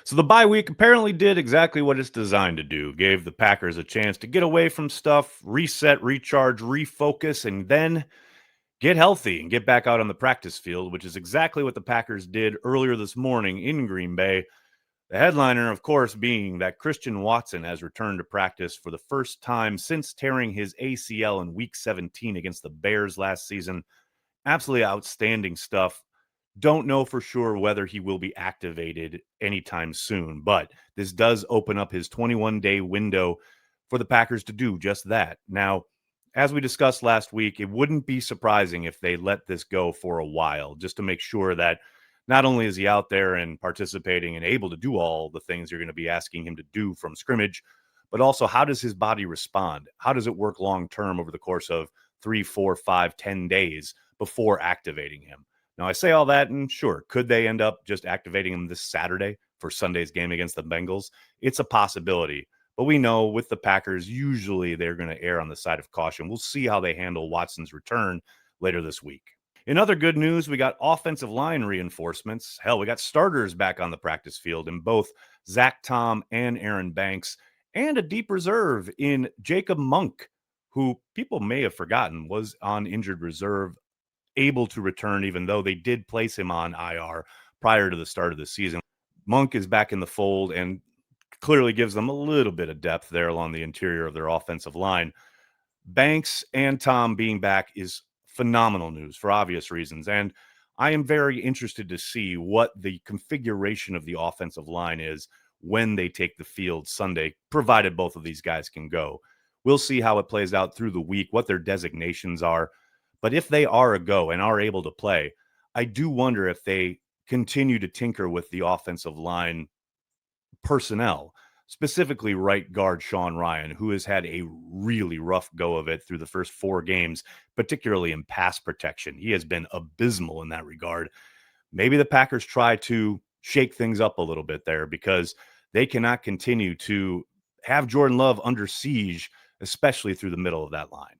So the bye week apparently did exactly what it's designed to do. Gave the Packers a chance to get away from stuff, reset, recharge, refocus, and then get healthy and get back out on the practice field, which is exactly what the Packers did earlier this morning in Green Bay. The headliner, of course, being that Christian Watson has returned to practice for the first time since tearing his ACL in Week 17 against the Bears last season. Absolutely outstanding stuff. Don't know for sure whether he will be activated anytime soon, but this does open up his 21-day window for the Packers to do just that. Now, as we discussed last week, it wouldn't be surprising if they let this go for a while, just to make sure that not only is he out there and participating and able to do all the things you're going to be asking him to do from scrimmage, but also how does his body respond? How does it work long term over the course of 3, 4, 5, 10 days before activating him? Now, I say all that, and sure, could they end up just activating him this Saturday for Sunday's game against the Bengals? It's a possibility. But we know with the Packers, usually they're going to err on the side of caution. We'll see how they handle Watson's return later this week. In other good news, we got offensive line reinforcements. Hell, we got starters back on the practice field in both Zach Tom and Aaron Banks, and a deep reserve in Jacob Monk, who people may have forgotten was on injured reserve, able to return, even though they did place him on IR prior to the start of the season. Monk is back in the fold and clearly gives them a little bit of depth there along the interior of their offensive line. Banks and Tom being back is phenomenal news for obvious reasons. And I am very interested to see what the configuration of the offensive line is when they take the field Sunday, provided both of these guys can go. We'll see how it plays out through the week, what their designations are. But if they are a go and are able to play, I do wonder if they continue to tinker with the offensive line personnel, specifically right guard Sean Rhyan, who has had a really rough go of it through the first 4 games, particularly in pass protection. He has been abysmal in that regard. Maybe the Packers try to shake things up a little bit there because they cannot continue to have Jordan Love under siege, especially through the middle of that line.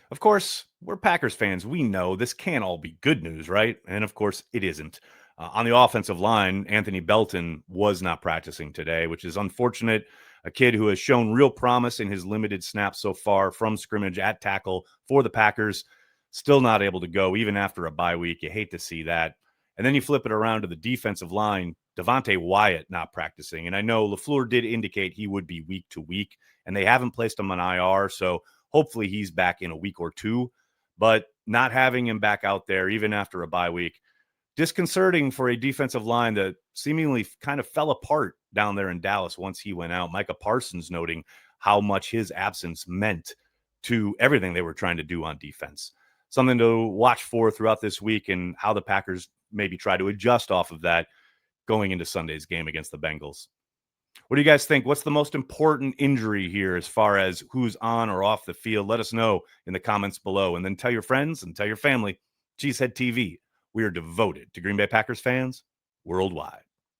Of course, we're Packers fans. We know this can't all be good news, right? And of course, it isn't. On the offensive line, Anthony Belton was not practicing today, which is unfortunate. A kid who has shown real promise in his limited snaps so far from scrimmage at tackle for the Packers, still not able to go even after a bye week. You hate to see that. And then you flip it around to the defensive line, Devonte Wyatt not practicing. And I know LaFleur did indicate he would be week to week, and they haven't placed him on IR, so hopefully he's back in a week or two. But not having him back out there, even after a bye week, disconcerting for a defensive line that seemingly kind of fell apart down there in Dallas once he went out. Micah Parsons noting how much his absence meant to everything they were trying to do on defense. Something to watch for throughout this week and how the Packers maybe try to adjust off of that going into Sunday's game against the Bengals. What do you guys think? What's the most important injury here as far as who's on or off the field? Let us know in the comments below. And then tell your friends and tell your family. Cheesehead TV. We are devoted to Green Bay Packers fans worldwide.